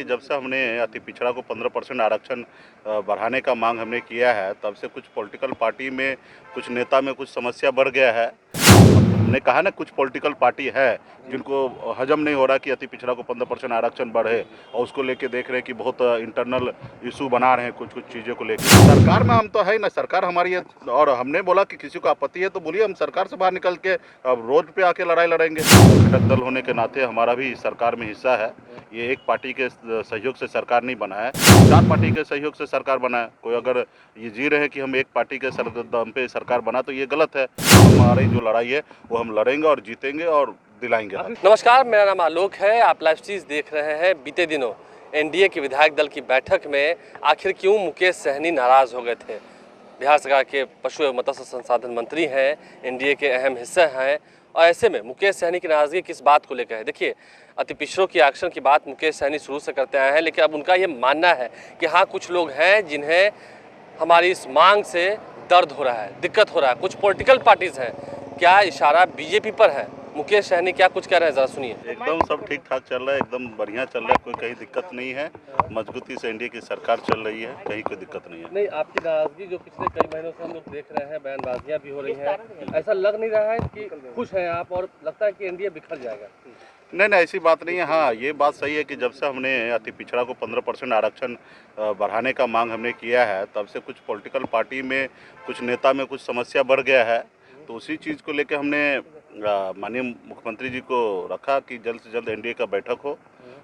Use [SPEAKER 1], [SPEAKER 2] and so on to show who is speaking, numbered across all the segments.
[SPEAKER 1] जब से हमने अति पिछड़ा को 15% आरक्षण बढ़ाने का मांग हमने किया है, तब से कुछ पॉलिटिकल पार्टी में, कुछ नेता में कुछ समस्या बढ़ गया है। हमने कहा ना, कुछ पॉलिटिकल पार्टी है जिनको हजम नहीं हो रहा कि अति पिछड़ा को 15% आरक्षण बढ़े, और उसको लेके देख रहे हैं कि बहुत इंटरनल इशू बना रहे हैं कुछ कुछ चीज़ों को लेकर। सरकार में हम तो है ही ना, सरकार हमारी है, और हमने बोला कि किसी को आपत्ति है तो बोलिए, हम सरकार से बाहर निकल के अब रोड पे आके लड़ाई लड़ेंगे। घटक दल होने के नाते हमारा भी सरकार में हिस्सा है। ये एक पार्टी के सहयोग से सरकार नहीं बना है, 4 पार्टी के सहयोग से सरकार बना है। कोई अगर ये जी रहे हैं कि हम एक पार्टी के दम पे सरकार बना, तो ये गलत है। हमारी जो लड़ाई है वो हम लड़ेंगे और जीतेंगे और दिलाएंगे।
[SPEAKER 2] नमस्कार, मेरा नाम आलोक है। आप लाइव स्ट्रीम देख रहे हैं। बीते दिनों एनडीए की विधायक दल की बैठक में आखिर क्यों मुकेश सहनी नाराज हो गए थे। बिहार सरकार के पशु एवं मत्स्य संसाधन मंत्री हैं, एनडीए के अहम हिस्से हैं, और ऐसे में मुकेश सहनी की नाराजगी किस बात को लेकर है। देखिए, अति पिछड़ों की आरक्षण की बात मुकेश सहनी शुरू से करते आए हैं, लेकिन अब उनका ये मानना है कि हाँ, कुछ लोग हैं जिन्हें हमारी इस मांग से दर्द हो रहा है, दिक्कत हो रहा है। कुछ पॉलिटिकल पार्टीज हैं, क्या इशारा बीजेपी पर है? मुकेश सहनी क्या कुछ कह रहे हैं, जरा सुनिए।
[SPEAKER 1] एकदम सब ठीक ठाक चल रहा है, एकदम बढ़िया चल रहा है, कोई कहीं दिक्कत नहीं है। मजबूती से एनडीए की सरकार चल रही है, कहीं कोई दिक्कत नहीं है।
[SPEAKER 2] नहीं, आपकी नाराजगी जो पिछले कई महीनों से हम लोग देख रहे हैं, बयानबाजियां भी हो रही हैं, ऐसा लग नहीं रहा है कि खुश हैं आप और लगता है कि एनडीए बिखर जाएगा?
[SPEAKER 1] नहीं, ऐसी बात नहीं है। हाँ, ये बात सही है कि जब से हमने अति पिछड़ा को 15% आरक्षण बढ़ाने का मांग हमने किया है, तब से कुछ पॉलिटिकल पार्टी में, कुछ नेता में कुछ समस्या बढ़ गया है। तो उसी चीज़ को लेकर हमने माननीय मुख्यमंत्री जी को रखा कि जल्द से जल्द एनडीए का बैठक हो,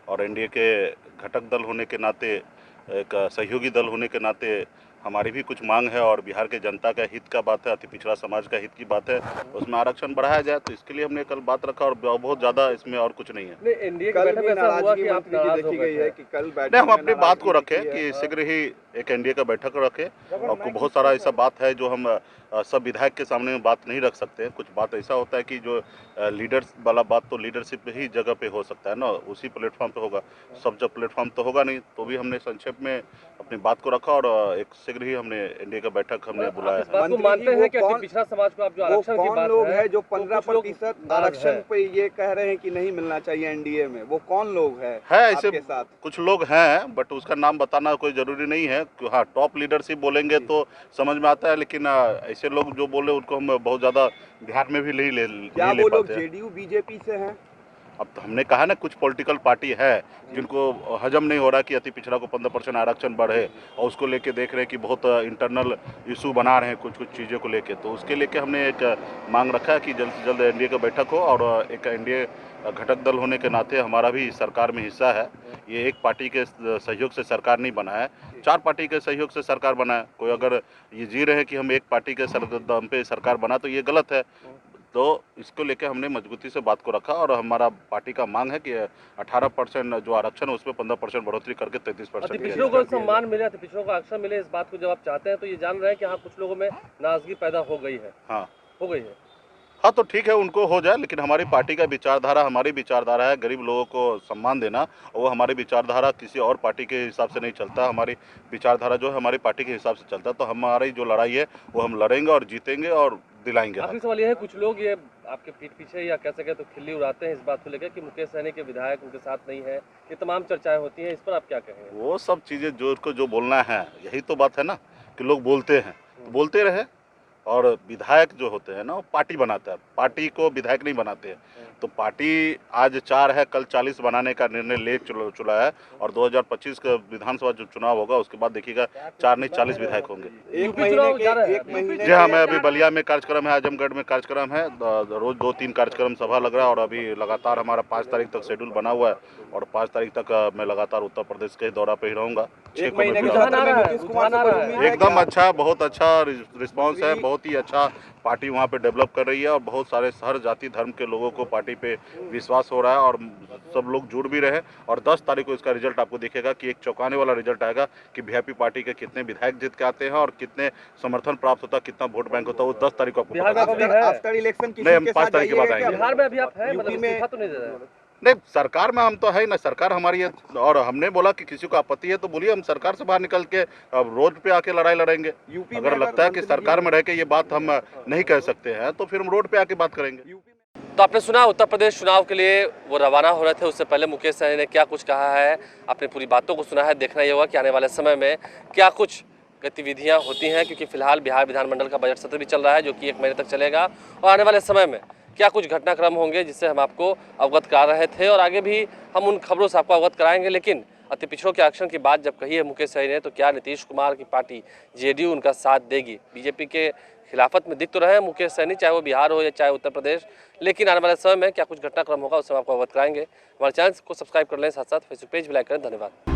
[SPEAKER 1] और एनडीए के घटक दल होने के नाते, एक सहयोगी दल होने के नाते हमारी भी कुछ मांग है, और बिहार के जनता का हित का बात है, अति पिछड़ा समाज का हित की बात है, उसमें आरक्षण बढ़ाया जाए। तो इसके लिए हमने कल बात रखा, और बहुत ज़्यादा इसमें और कुछ नहीं है।
[SPEAKER 2] एनडीए की बैठक में ऐसा हुआ कि आप नाराज हो गए हैं कि
[SPEAKER 3] कल
[SPEAKER 1] नहीं, हम अपनी बात को रखें कि शीघ्र ही एक एनडीए का बैठक रखें, और बहुत सारा ऐसा बात है जो हम सब विधायक के सामने में बात नहीं रख सकते। कुछ बात ऐसा होता है कि जो लीडर्स वाला बात तो लीडरशिप ही जगह पे हो सकता है ना, उसी प्लेटफॉर्म पे होगा। सब जब प्लेटफॉर्म तो होगा नहीं, तो भी हमने संक्षेप में अपनी बात को रखा, और एक शीघ्र ही हमने एनडीए का बैठक हमने बुलाया है।
[SPEAKER 2] बात को मानते हैं कि पिछड़ा समाज को आप जो आरक्षण की बात
[SPEAKER 3] लोग
[SPEAKER 2] है,
[SPEAKER 3] है जो 15% आरक्षण पे ये कह रहे हैं कि नहीं मिलना चाहिए एनडीए में, वो कौन लोग है
[SPEAKER 1] ऐसे
[SPEAKER 3] आपके साथ?
[SPEAKER 1] कुछ लोग हैं, बट उसका नाम बताना कोई जरूरी नहीं है। हाँ, टॉप लीडरशिप बोलेंगे तो समझ में आता है, लेकिन ऐसे लोग जो बोले उनको हम बहुत ज़्यादा ध्यान में भी नहीं ले
[SPEAKER 3] वो लोग
[SPEAKER 1] पाते हैं।
[SPEAKER 3] जेडीयू बीजेपी से हैं?
[SPEAKER 1] अब तो हमने कहा ना, कुछ पॉलिटिकल पार्टी है जिनको हजम नहीं हो रहा कि अति पिछड़ा को 15% आरक्षण बढ़े, और उसको लेके देख रहे हैं कि बहुत इंटरनल इशू बना रहे हैं कुछ कुछ चीज़ों को लेके। तो उसके लेके हमने एक मांग रखा है कि जल्द से जल्द एनडीए का बैठक हो, और एक एनडीए घटक दल होने के नाते हमारा भी सरकार में हिस्सा है। ये एक पार्टी के सहयोग से सरकार नहीं बना है, 4 पार्टी के सहयोग से सरकार बना है। कोई अगर ये जी रहे हैं कि हम एक पार्टी के दम पे सरकार बना, तो ये गलत है। तो इसको लेकर हमने मजबूती से बात को रखा, और हमारा पार्टी का मांग है कि 18% जो आरक्षण है उसमें 15% बढ़ोतरी करके 33%।
[SPEAKER 2] पिछड़ों को सम्मान मिले, पिछड़ों को आरक्षण मिले, इस बात को जब आप चाहते हैं तो ये जान रहे हैं कि हाँ, कुछ लोगों में नाराजगी पैदा हो गई है।
[SPEAKER 1] हाँ,
[SPEAKER 2] हो गई है।
[SPEAKER 1] हाँ, तो ठीक है, उनको हो जाए, लेकिन हमारी पार्टी का विचारधारा हमारी विचारधारा है गरीब लोगों को सम्मान देना, और वो हमारी विचारधारा किसी और पार्टी के हिसाब से नहीं चलता। हमारी विचारधारा जो है हमारी पार्टी के हिसाब से चलता है। तो हमारी जो लड़ाई है वो हम लड़ेंगे और जीतेंगे और दिलाएंगे।
[SPEAKER 2] आखिरी सवाल ये है, कुछ लोग ये आपके पीठ पीछे या कह सके तो खिल्ली उड़ाते हैं इस बात को लेकर कि मुकेश सहनी के विधायक उनके साथ नहीं है, ये तमाम चर्चाएं होती हैं, इस पर आप क्या कहेंगे?
[SPEAKER 1] वो सब चीज़ें जो बोलना है, यही तो बात है ना कि लोग बोलते हैं तो बोलते रहे, और विधायक जो होते हैं ना वो पार्टी बनाता है, पार्टी को विधायक नहीं बनाते हैं। तो पार्टी आज 4 है, कल 40 बनाने का निर्णय ले चुका है, और 2025 का विधानसभा जो चुनाव होगा उसके बाद देखिएगा 4 नहीं 40 विधायक होंगे।
[SPEAKER 3] एक महीने
[SPEAKER 1] जी हाँ, मैं अभी बलिया में कार्यक्रम है, आजमगढ़ में कार्यक्रम है, रोज 2-3 कार्यक्रम सभा लग रहा है, और अभी लगातार हमारा 5 तारीख तक शेड्यूल बना हुआ है, और 5 तारीख तक मैं लगातार उत्तर प्रदेश के दौरा पे ही रहूँगा। 6 को एकदम अच्छा, बहुत अच्छा रिस्पॉन्स है, बहुत ही अच्छा पार्टी वहाँ पे डेवलप कर रही है, और बहुत सारे हर जाति धर्म के लोगों को पार्टी पे विश्वास हो रहा है, और सब लोग जुड़ भी रहे। और 10 तारीख को इसका रिजल्ट आपको दिखेगा कि एक चौंकाने वाला रिजल्ट आएगा कि वीआईपी पार्टी के कितने विधायक जीत के आते हैं, और कितने समर्थन प्राप्त होता है, कितना वोट बैंक होता है, वो 10 तारीख को आपको
[SPEAKER 3] आफ्टर इलेक्शन
[SPEAKER 1] नहीं, हम 5 तारीख के बाद आएंगे।
[SPEAKER 2] बिहार में अभी आप हैं, मतलब इस्तीफा तो नहीं दे रहे?
[SPEAKER 1] नहीं, सरकार में हम तो है ही ना, सरकार हमारी है, और हमने बोला कि किसी को आपत्ति है तो बोलिए, हम सरकार से बाहर निकल के अब रोड पे आके लड़ाई लड़ेंगे। अगर लगता है कि सरकार में रह के ये बात हम नहीं कह सकते हैं, तो फिर हम रोड पे आके बात करेंगे।
[SPEAKER 2] तो आपने सुना उत्तर प्रदेश चुनाव के लिए वो रवाना हो रहे थे, उससे पहले मुकेश सहनी ने क्या कुछ कहा है, अपनी पूरी बातों को सुना है। देखना ये होगा कि आने वाले समय में क्या कुछ गतिविधियां होती हैं, क्योंकि फिलहाल बिहार विधानमंडल का बजट सत्र भी चल रहा है जो कि 1 महीने तक चलेगा, और आने वाले समय में क्या कुछ घटनाक्रम होंगे जिससे हम आपको अवगत करा रहे थे और आगे भी हम उन खबरों से आपको अवगत कराएंगे। लेकिन अति पिछड़ों के आरक्षण की बात जब कही है मुकेश सहनी ने, तो क्या नीतीश कुमार की पार्टी जेडीयू उनका साथ देगी? बीजेपी के खिलाफत में दिख तो रहे हैं मुकेश सहनी, चाहे वो बिहार हो या चाहे उत्तर प्रदेश, लेकिन आने वाले समय में क्या कुछ घटनाक्रम होगा उससे हम आपको अवगत कराएंगे। हमारे चैनल को सब्सक्राइब कर लें, साथ साथ फेसबुक पेज भी लाइक करें। धन्यवाद।